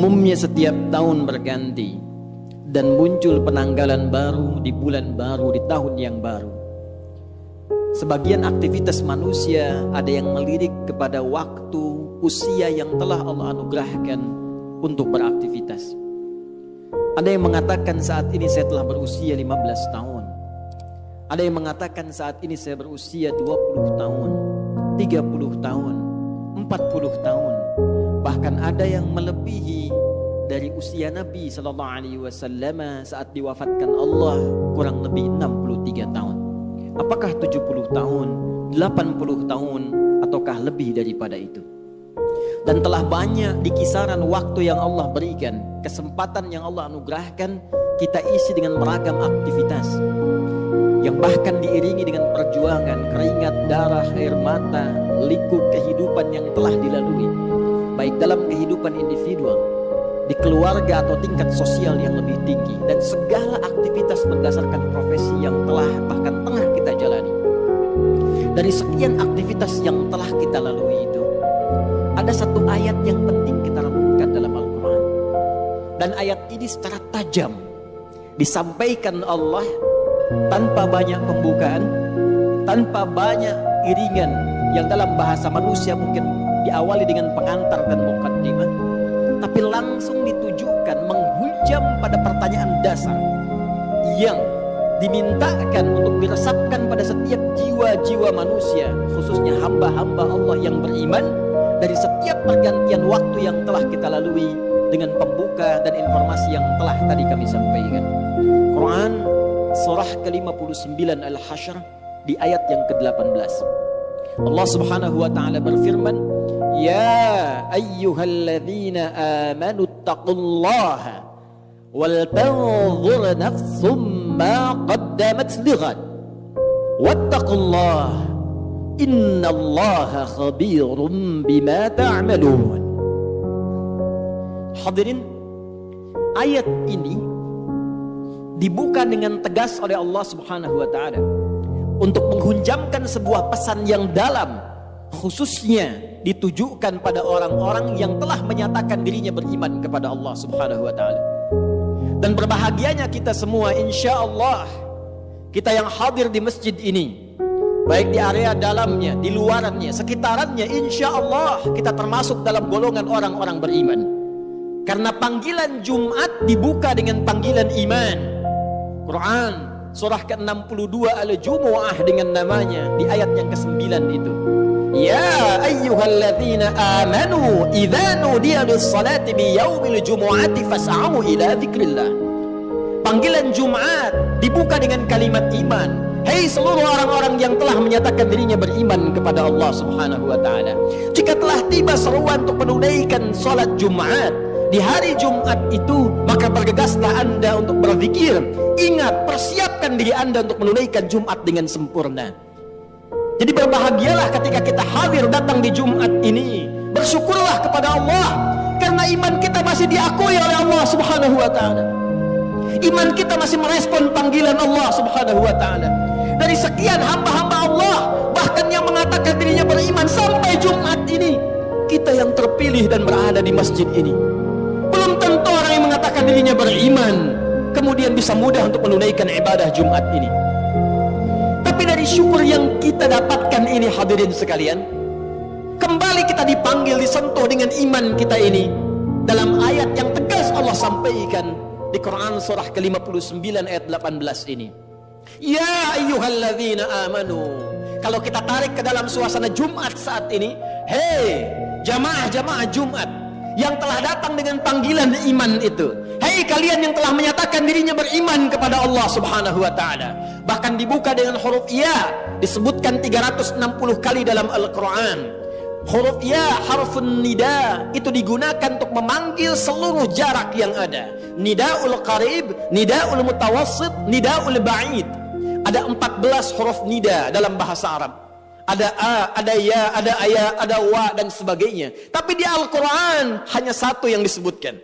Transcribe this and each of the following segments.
Umumnya setiap tahun berganti dan muncul penanggalan baru di bulan baru, di tahun yang baru. Sebagian aktivitas manusia ada yang melirik kepada waktu usia yang telah Allah anugerahkan untuk beraktivitas. Ada yang mengatakan saat ini saya telah berusia 15 tahun. Ada yang mengatakan saat ini saya berusia 20 tahun, 30 tahun, 40 tahun. Bahkan ada yang melebihi dari usia Nabi sallallahu alaihi wasallam saat diwafatkan Allah, kurang lebih 63 tahun. Apakah 70 tahun, 80 tahun, ataukah lebih daripada itu? Dan telah banyak di kisaran waktu yang Allah berikan, kesempatan yang Allah anugerahkan, kita isi dengan beragam aktivitas yang bahkan diiringi dengan perjuangan, keringat, darah, air mata, liku kehidupan yang telah dilalui, baik dalam kehidupan individual, di keluarga atau tingkat sosial yang lebih tinggi, dan segala aktivitas berdasarkan profesi yang telah bahkan tengah kita jalani. Dari sekian aktivitas yang telah kita lalui itu, ada satu ayat yang penting kita renungkan dalam Al-Quran. Dan ayat ini secara tajam disampaikan Allah tanpa banyak pembukaan, tanpa banyak iringan yang dalam bahasa manusia mungkin diawali dengan pengantar dan mukaddimah, tapi langsung ditujukan menghujam pada pertanyaan dasar yang dimintakan untuk diresapkan pada setiap jiwa-jiwa manusia, khususnya hamba-hamba Allah yang beriman, dari setiap pergantian waktu yang telah kita lalui, dengan pembuka dan informasi yang telah tadi kami sampaikan. Quran surah ke-59 Al-Hasyr di ayat yang ke-18. Allah Subhanahu wa taala berfirman, "Ya ayyuhalladzina amanu taqullaha wal tanzur nafsum ma qaddamat lighad wattaqullaha innallaha khabirum bima ta'malun." Hadirin, ayat ini dibuka dengan tegas oleh Allah Subhanahu wa taala untuk menghujamkan sebuah pesan yang dalam, khususnya ditujukan pada orang-orang yang telah menyatakan dirinya beriman kepada Allah Subhanahu wa taala. Dan berbahagianya kita semua, insya Allah, kita yang hadir di masjid ini, baik di area dalamnya, di luarannya, sekitarannya, insya Allah kita termasuk dalam golongan orang-orang beriman. Karena panggilan Jumat dibuka dengan panggilan iman. Quran surah ke-62 Al-Jumu'ah dengan namanya di ayat yang ke-9 itu. Ya ayyuhalladzina amanu idza nudiya lis-salati min yaumil jumu'ati fas'au ila dzikrillah. Panggilan Jumat dibuka dengan kalimat iman. Hei seluruh orang-orang yang telah menyatakan dirinya beriman kepada Allah Subhanahu wa taala, jika telah tiba seruan untuk menunaikan salat Jumat di hari Jumat itu, maka bergegaslah Anda untuk berzikir. Ingat, persiapkan diri Anda untuk menunaikan Jumat dengan sempurna. Jadi berbahagialah ketika kita hadir datang di Jumat ini. Bersyukurlah kepada Allah karena iman kita masih diakui oleh Allah Subhanahu wa taala. Iman kita masih merespon panggilan Allah Subhanahu wa taala. Dari sekian hamba-hamba Allah, bahkan yang mengatakan dirinya beriman sampai Jumat ini, kita yang terpilih dan berada di masjid ini. Belum tentu orang yang mengatakan dirinya beriman kemudian bisa mudah untuk menunaikan ibadah Jumat ini. Tapi dari syukur yang kita dapatkan ini, hadirin sekalian, kembali kita dipanggil, disentuh dengan iman kita ini dalam ayat yang tegas Allah sampaikan di Quran surah ke-59 ayat 18 ini. Ya ayyuhalladzina amanu. Kalau kita tarik ke dalam suasana Jumat saat ini, hei jamaah-jamaah Jumat yang telah datang dengan panggilan iman itu, hei kalian yang telah menyatakan dirinya beriman kepada Allah Subhanahu wa taala. Bahkan dibuka dengan huruf ya, disebutkan 360 kali dalam Al-Quran. Huruf ya, harfun nida, itu digunakan untuk memanggil seluruh jarak yang ada. Nidaul qarib, nidaul mutawassit, nidaul ba'id. Ada 14 huruf nida dalam bahasa Arab. Ada a, ada ya, ada aya, ada wa, dan sebagainya. Tapi di Al-Quran hanya satu yang disebutkan.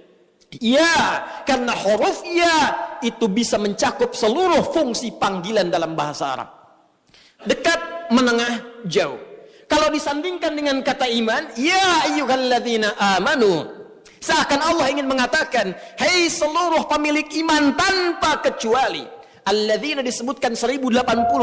Ya, karena huruf ya itu bisa mencakup seluruh fungsi panggilan dalam bahasa Arab. Dekat, menengah, jauh. Kalau disandingkan dengan kata iman, ya ayyuhalladzina amanu, Seakan Allah ingin mengatakan, hei seluruh pemilik iman tanpa kecuali. Alladzina disebutkan 1080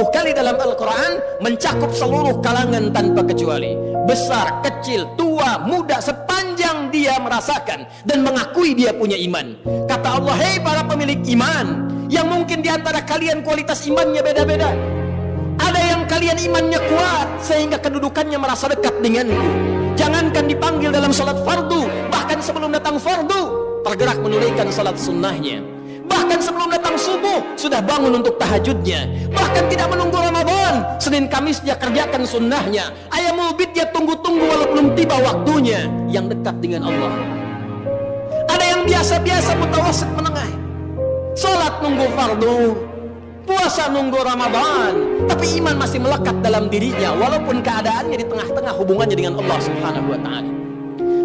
kali dalam Al-Quran, mencakup seluruh kalangan tanpa kecuali. Besar, kecil, tua, muda, sepanjang dia merasakan dan mengakui dia punya iman. Kata Allah, hei para pemilik iman, yang mungkin diantara kalian kualitas imannya beda-beda. Ada yang kalian imannya kuat sehingga kedudukannya merasa dekat denganku. Jangankan dipanggil dalam salat fardu, bahkan sebelum datang fardu tergerak menunaikan salat sunnahnya. Bahkan sebelum datang subuh sudah bangun untuk tahajudnya. Bahkan tidak menunggu Ramadan, Senin Kamis dia kerjakan sunnahnya. Ayamul bid dia tunggu-tunggu walau belum tiba waktunya, yang dekat dengan Allah. Ada yang biasa-biasa mutawasit menengah, salat nunggu fardu, puasa nunggu Ramadan, tapi iman masih melekat dalam dirinya walaupun keadaannya di tengah-tengah hubungannya dengan Allah Subhanahu wa taala.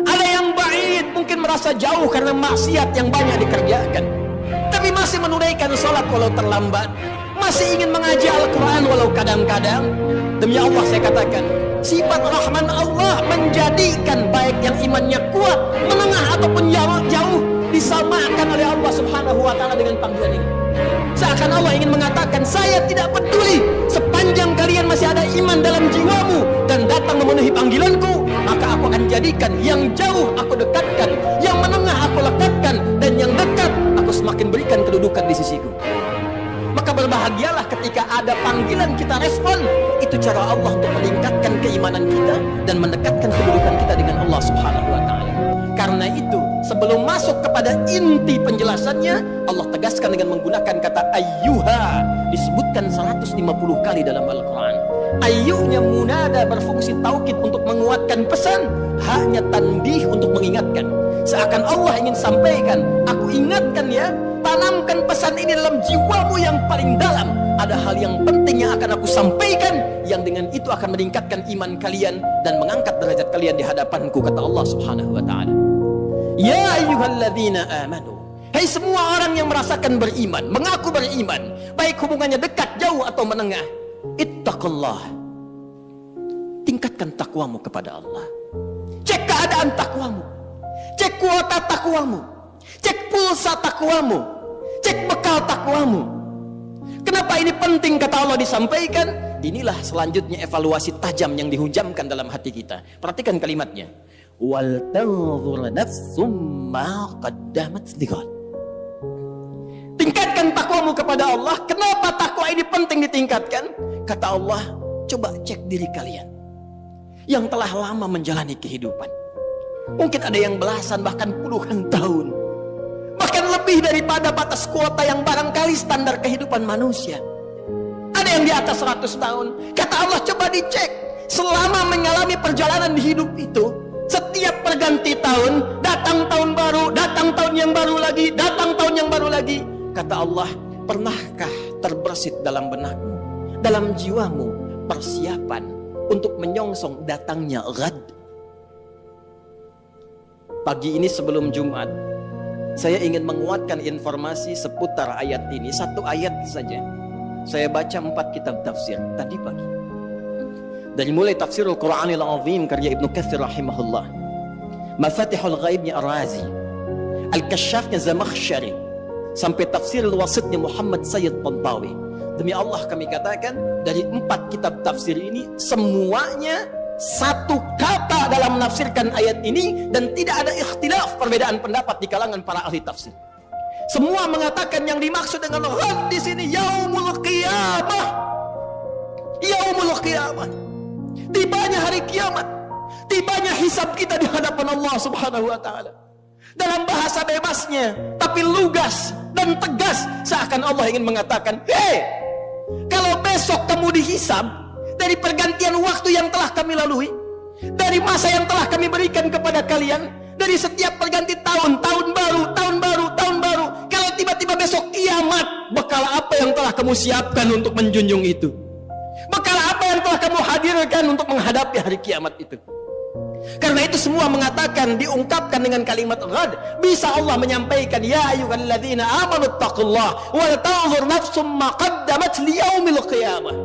Ada yang ba'id, mungkin merasa jauh karena maksiat yang banyak dikerjakan, tapi masih menunaikan salat walau terlambat, masih ingin mengaji Al-Quran walau kadang-kadang. Demi Allah saya katakan, sifat Rahman Allah menjadikan baik yang imannya kuat, menengah ataupun jauh disamakan oleh Allah Subhanahu wa taala dengan panggilan ini. Seakan Allah ingin mengatakan, saya tidak peduli sepanjang kalian masih ada iman dalam jiwamu dan datang memenuhi panggilanku, maka aku akan jadikan yang jauh aku dekatkan, yang menengah aku lekatkan, dan yang dekat aku semakin berikan kedudukan di sisiku. Maka berbahagialah ketika ada panggilan kita respon. Itu cara Allah untuk meningkatkan keimanan kita dan mendekatkan kedudukan kita dengan Allah Subhanahu wa taala. Karena itu, sebelum masuk kepada inti penjelasannya, Allah tegaskan dengan menggunakan kata ayyuha, disebutkan 150 kali dalam Al-Quran. Ayyuhnya munada berfungsi taukid untuk menguatkan pesan, haknya tandih untuk mengingatkan. Seakan Allah ingin sampaikan, aku ingatkan ya, tanamkan pesan ini dalam jiwamu yang paling dalam. Ada hal yang penting yang akan aku sampaikan, yang dengan itu akan meningkatkan iman kalian dan mengangkat derajat kalian di hadapanku, kata Allah Subhanahu wa taala. Ya ayyuhalladzina amanu, hai semua orang yang merasakan beriman, mengaku beriman, baik hubungannya dekat, jauh atau menengah, ittaqullah, tingkatkan takwamu kepada Allah. Cek keadaan takwamu, cek kuota takwamu, cek pulsa takwamu, cek bekal takwamu. Kenapa ini penting kata Allah disampaikan? Inilah selanjutnya evaluasi tajam yang dihujamkan dalam hati kita. Perhatikan kalimatnya, wal tanzur nafsum ma qaddamat lighad. Tingkatkan takwamu kepada Allah. Kenapa takwa ini penting ditingkatkan? Kata Allah, coba cek diri kalian yang telah lama menjalani kehidupan. Mungkin ada yang belasan bahkan puluhan tahun, bahkan lebih daripada batas kuota yang barangkali standar kehidupan manusia. Ada yang di atas 100 tahun. Kata Allah, coba dicek selama mengalami perjalanan hidup itu. Setiap perganti tahun, datang tahun baru, datang tahun yang baru lagi, datang tahun yang baru lagi. Kata Allah, pernahkah terbersit dalam benakmu, dalam jiwamu, persiapan untuk menyongsong datangnya ghad? Pagi ini sebelum Jumat, saya ingin menguatkan informasi seputar ayat ini. Satu ayat saja. Saya baca 4 kitab tafsir tadi pagi. Dari mulai Tafsirul Quranil Azim karya Ibnu Katsir rahimahullah, Mafatihul Ghaibnya Ar-Razi, Al-Kasyafnya Zamakhsyari, sampai Tafsirul Wasitnya Muhammad Sayyid Tantawi. Demi Allah kami katakan, dari 4 kitab tafsir ini semuanya satu kata dalam menafsirkan ayat ini, dan tidak ada ikhtilaf, perbedaan pendapat di kalangan para ahli tafsir. Semua mengatakan yang dimaksud dengan ghad di sini yaumul qiyamah. Yaumul qiyamah. Tibanya hari kiamat, tibanya hisab kita di hadapan Allah Subhanahu wa taala. Dalam bahasa bebasnya tapi lugas dan tegas, seakan Allah ingin mengatakan, "Hei, kalau besok kamu dihisab dari pergantian waktu yang telah kami lalui, dari masa yang telah kami berikan kepada kalian, dari setiap perganti tahun, tahun baru, tahun baru, tahun baru, kalau tiba-tiba besok kiamat, bekal apa yang telah kamu siapkan untuk menjunjung itu? Bekal apa yang telah kamu hadirkan untuk menghadapi hari kiamat itu?" Karena itu semua mengatakan, diungkapkan dengan kalimat ghad. Bisa Allah menyampaikan, ya ayyuhalladzina amanu taqullaha wal tanzur nafsum ma qaddamat liyaumil qiyamah.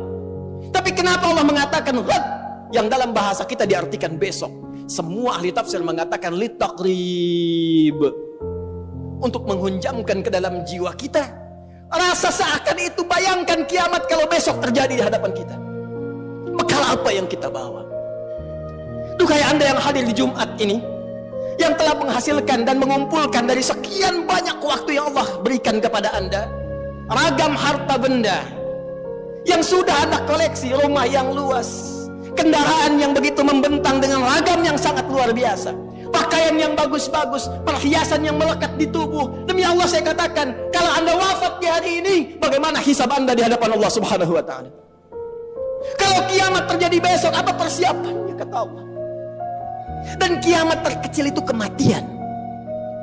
Tapi kenapa Allah mengatakan ghad yang dalam bahasa kita diartikan besok? Semua ahli tafsir mengatakan litaqrib, untuk menghunjamkan ke dalam jiwa kita rasa seakan itu. Bayangkan kiamat kalau besok terjadi di hadapan kita, bekal apa yang kita bawa? Duhai Anda yang hadir di Jumat ini, yang telah menghasilkan dan mengumpulkan dari sekian banyak waktu yang Allah berikan kepada Anda, ragam harta benda, yang sudah Anda koleksi, rumah yang luas, kendaraan yang begitu membentang dengan ragam yang sangat luar biasa, pakaian yang bagus-bagus, perhiasan yang melekat di tubuh. Demi Allah saya katakan, kalau Anda wafat di hari ini, bagaimana hisab Anda di hadapan Allah Subhanahu wa ta'ala? Kalau kiamat terjadi besok, apa persiapannya kata Allah? Dan kiamat terkecil itu kematian.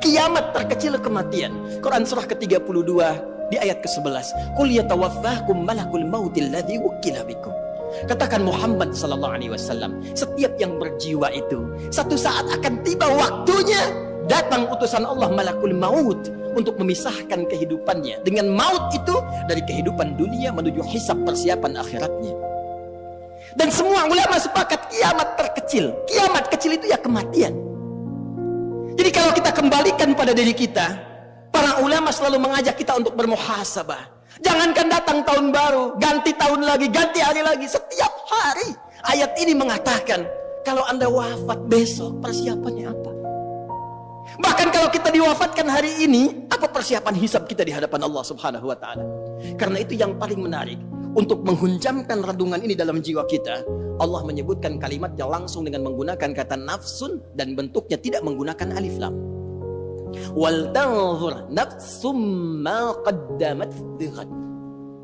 Kiamat terkecil kematian. Quran surah ke-32 di ayat ke-11. Qul yatawaffakum malakul mautil ladzi wukkila bikum. Katakan Muhammad sallallahu alaihi wasallam, setiap yang berjiwa itu satu saat akan tiba waktunya, datang utusan Allah malakul maut untuk memisahkan kehidupannya dengan maut itu dari kehidupan dunia menuju hisab persiapan akhiratnya. Dan semua ulama sepakat kiamat terkecil, kiamat kecil itu ya kematian. Jadi kalau kita kembalikan pada diri kita, para ulama selalu mengajak kita untuk bermuhasabah. Jangankan datang tahun baru, ganti tahun lagi, ganti hari lagi, setiap hari. Ayat ini mengatakan, kalau Anda wafat besok, persiapannya apa? Bahkan kalau kita diwafatkan hari ini, apa persiapan hisab kita di hadapan Allah Subhanahu wa ta'ala? Karena itu yang paling menarik, untuk menghunjamkan renungan ini dalam jiwa kita, Allah menyebutkan kalimatnya langsung dengan menggunakan kata nafsun, dan bentuknya tidak menggunakan alif lam. Wal tanzur nafsum ma qaddamat lighad.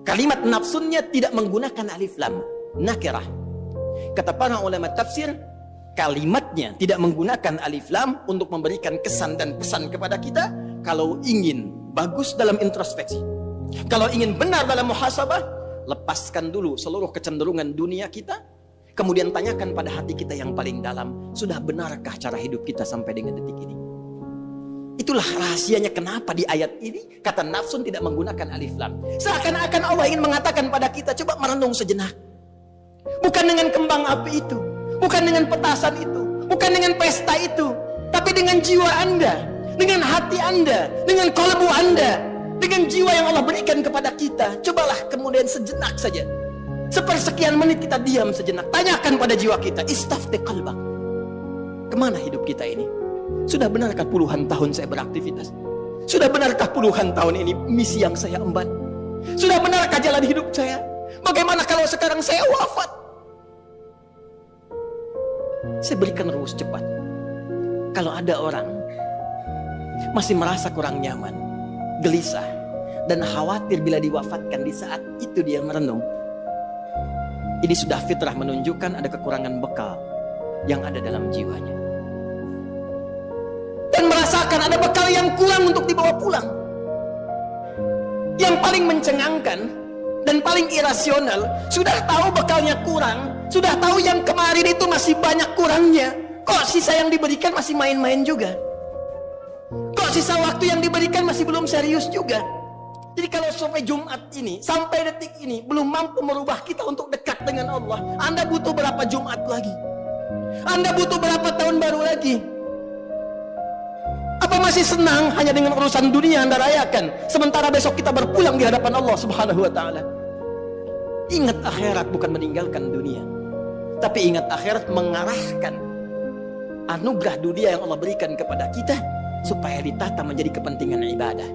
Kalimat nafsunnya tidak menggunakan alif lam, nakirah. Kata para ulama tafsir, kalimatnya tidak menggunakan alif lam untuk memberikan kesan dan pesan kepada kita. Kalau ingin bagus dalam introspeksi, kalau ingin benar dalam muhasabah, lepaskan dulu seluruh kecenderungan dunia kita, kemudian tanyakan pada hati kita yang paling dalam, sudah benarkah cara hidup kita sampai dengan detik ini? Itulah rahasianya kenapa di ayat ini kata nafsun tidak menggunakan alif lam. Seakan-akan Allah ingin mengatakan pada kita, coba merenung sejenak. Bukan dengan kembang api itu, bukan dengan petasan itu, bukan dengan pesta itu, tapi dengan jiwa Anda, dengan hati Anda, dengan kolbu Anda, dengan jiwa yang Allah berikan kepada kita. Cobalah kemudian sejenak saja, sepersekian menit kita diam sejenak, tanyakan pada jiwa kita, istafti qalbak, kemana hidup kita ini? Sudah benarkah puluhan tahun saya beraktivitas? Sudah benarkah puluhan tahun ini misi yang saya emban? Sudah benarkah jalan hidup saya? Bagaimana kalau sekarang saya wafat? Saya berikan rumus cepat. Kalau ada orang masih merasa kurang nyaman, gelisah, dan khawatir bila diwafatkan di saat itu dia merenung, ini sudah fitrah menunjukkan ada kekurangan bekal yang ada dalam jiwanya. Dan merasakan ada bekal yang kurang untuk dibawa pulang. Yang paling mencengangkan dan paling irasional, sudah tahu bekalnya kurang, sudah tahu yang kemarin itu masih banyak kurangnya, kok sisa yang diberikan masih main-main juga? Kok sisa waktu yang diberikan masih belum serius juga? Jadi kalau sampai Jumat ini, sampai detik ini belum mampu merubah kita untuk dekat dengan Allah, Anda butuh berapa Jumat lagi? Anda butuh berapa tahun baru lagi? Apa masih senang hanya dengan urusan dunia Anda rayakan, sementara besok kita berpulang di hadapan Allah Subhanahu wa ta'ala? Ingat akhirat bukan meninggalkan dunia, tapi ingat akhirat mengarahkan anugerah dunia yang Allah berikan kepada kita supaya ditata menjadi kepentingan ibadah.